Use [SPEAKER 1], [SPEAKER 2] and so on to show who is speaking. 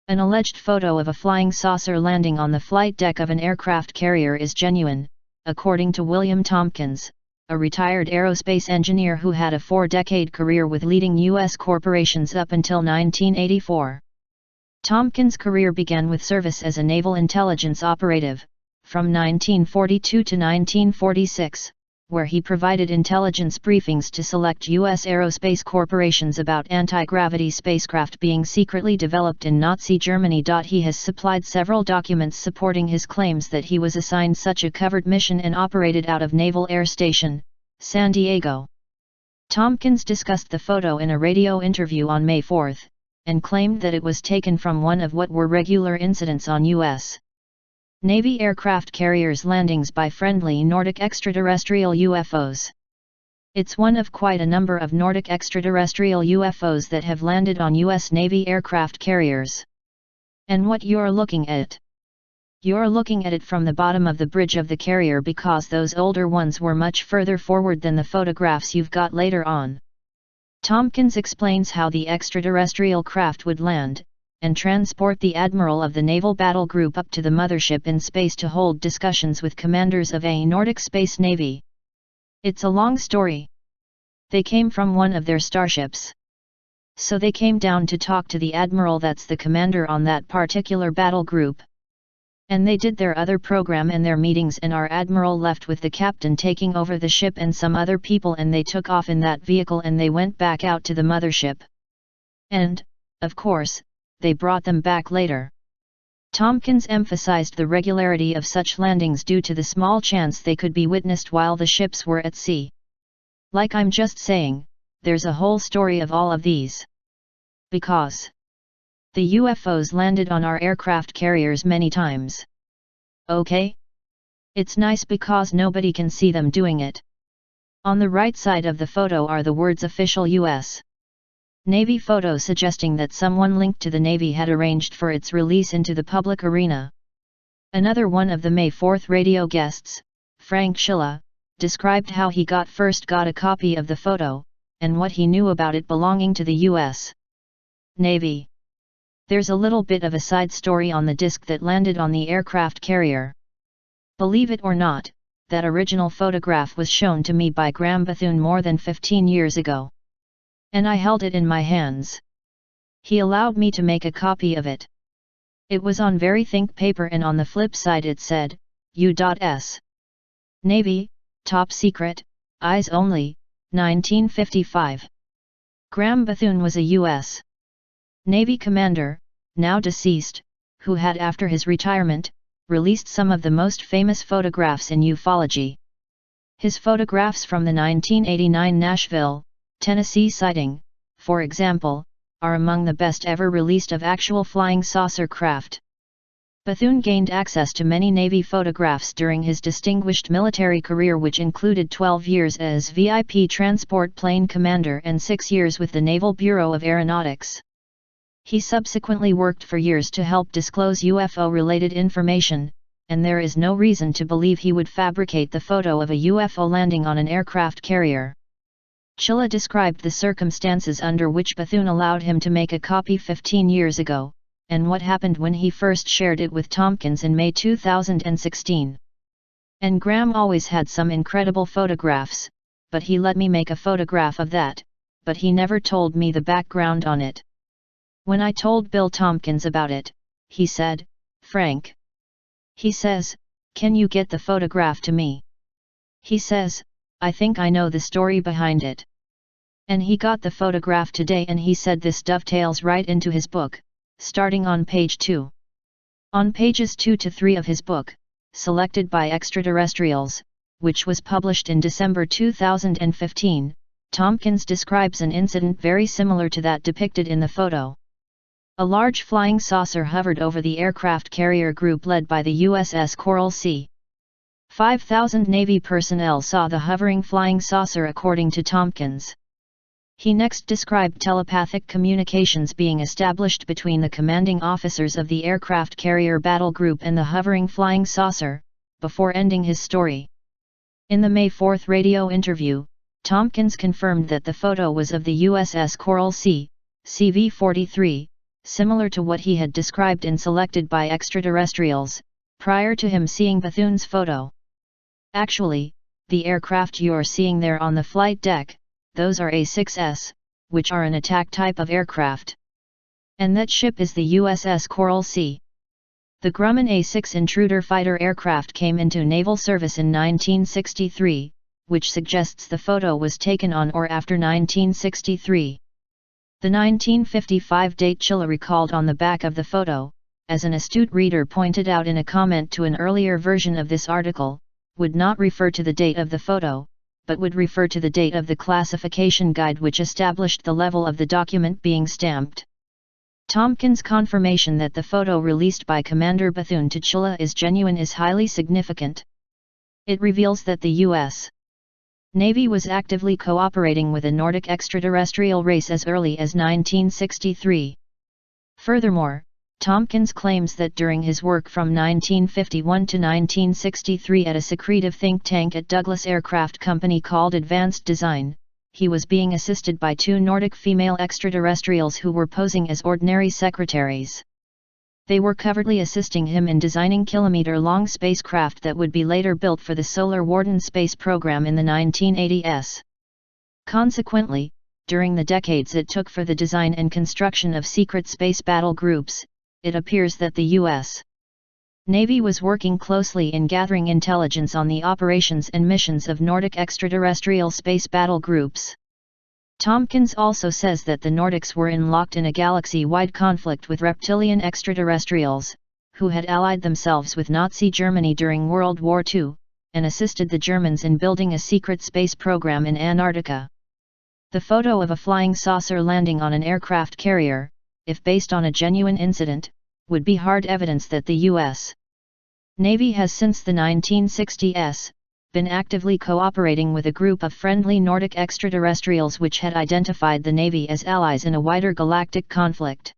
[SPEAKER 1] An alleged photo of a flying saucer landing on the flight deck of an aircraft carrier is genuine, according to William Tompkins, a retired aerospace engineer who had a 4-decade career with leading U.S. corporations up until 1984. Tompkins' career began with service as a naval intelligence operative, from 1942 to 1946, where he provided intelligence briefings to select U.S. aerospace corporations about anti-gravity spacecraft being secretly developed in Nazi Germany. He has supplied several documents supporting his claims that he was assigned such a covered mission and operated out of Naval Air Station, San Diego. Tompkins discussed the photo in a radio interview on May 4, and claimed that it was taken from one of what were regular incidents on U.S. Navy aircraft carriers' landings by friendly Nordic extraterrestrial UFOs. It's one of quite a number of Nordic extraterrestrial UFOs that have landed on U.S. Navy aircraft carriers. And what you're looking at? You're looking at it from the bottom of the bridge of the carrier because those older ones were much further forward than the photographs you've got later on. Tompkins explains how the extraterrestrial craft would land, and transport the admiral of the naval battle group up to the mothership in space to hold discussions with commanders of a Nordic space navy. It's a long story. They came from one of their starships. So they came down to talk to the admiral that's the commander on that particular battle group. And they did their other program and their meetings, and our admiral left with the captain taking over the ship and some other people, and they took off in that vehicle and they went back out to the mothership. And, of course, they brought them back later. Tompkins emphasized the regularity of such landings due to the small chance they could be witnessed while the ships were at sea. Like I'm just saying, there's a whole story of all of these. Because the UFOs landed on our aircraft carriers many times. Okay? It's nice because nobody can see them doing it. On the right side of the photo are the words official U.S. Navy photo, suggesting that someone linked to the Navy had arranged for its release into the public arena. Another one of the May 4 radio guests, Frank Schilla, described how he first got a copy of the photo, and what he knew about it belonging to the U.S. Navy. There's a little bit of a side story on the disc that landed on the aircraft carrier. Believe it or not, that original photograph was shown to me by Graham Bethune more than 15 years ago. And I held it in my hands. He allowed me to make a copy of it. It was on very thick paper, and on the flip side it said, U.S. Navy, Top Secret, Eyes Only, 1955. Graham Bethune was a U.S. Navy commander, now deceased, who had after his retirement, released some of the most famous photographs in ufology. His photographs from the 1989 Nashville, Tennessee sighting, for example, are among the best ever released of actual flying saucer craft. Bethune gained access to many Navy photographs during his distinguished military career, which included 12 years as VIP transport plane commander and 6 years with the Naval Bureau of Aeronautics. He subsequently worked for years to help disclose UFO-related information, and there is no reason to believe he would fabricate the photo of a UFO landing on an aircraft carrier. Schilla described the circumstances under which Bethune allowed him to make a copy 15 years ago, and what happened when he first shared it with Tompkins in May 2016. And Graham always had some incredible photographs, but he let me make a photograph of that, but he never told me the background on it. When I told Bill Tompkins about it, he said, "Frank," he says, "can you get the photograph to me?" He says, "I think I know the story behind it." And he got the photograph today, and he said this dovetails right into his book, starting on page 2. On pages 2 to 3 of his book, Selected by Extraterrestrials, which was published in December 2015, Tompkins describes an incident very similar to that depicted in the photo. A large flying saucer hovered over the aircraft carrier group led by the USS Coral Sea. 5,000 Navy personnel saw the hovering flying saucer, according to Tompkins. He next described telepathic communications being established between the commanding officers of the aircraft carrier battle group and the hovering flying saucer, before ending his story. In the May 4 radio interview, Tompkins confirmed that the photo was of the USS Coral Sea, CV-43, similar to what he had described in Selected by Extraterrestrials, prior to him seeing Bethune's photo. Actually, the aircraft you're seeing there on the flight deck, those are A-6s, which are an attack type of aircraft. And that ship is the USS Coral Sea. The Grumman A-6 intruder fighter aircraft came into naval service in 1963, which suggests the photo was taken on or after 1963. The 1955 date Chilla recalled on the back of the photo, as an astute reader pointed out in a comment to an earlier version of this article, would not refer to the date of the photo, but would refer to the date of the classification guide which established the level of the document being stamped. Tompkins' confirmation that the photo released by Commander Bethune to Chilla is genuine is highly significant. It reveals that the U.S. Navy was actively cooperating with a Nordic extraterrestrial race as early as 1963. Furthermore, Tompkins claims that during his work from 1951 to 1963 at a secretive think tank at Douglas Aircraft Company called Advanced Design, he was being assisted by two Nordic female extraterrestrials who were posing as ordinary secretaries. They were covertly assisting him in designing kilometer-long spacecraft that would be later built for the Solar Warden space program in the 1980s. Consequently, during the decades it took for the design and construction of secret space battle groups, it appears that the U.S. Navy was working closely in gathering intelligence on the operations and missions of Nordic extraterrestrial space battle groups. Tompkins also says that the Nordics were locked in a galaxy-wide conflict with reptilian extraterrestrials, who had allied themselves with Nazi Germany during World War II, and assisted the Germans in building a secret space program in Antarctica. The photo of a flying saucer landing on an aircraft carrier, if based on a genuine incident, would be hard evidence that the U.S. Navy has since the 1960s, been actively cooperating with a group of friendly Nordic extraterrestrials which had identified the Navy as allies in a wider galactic conflict.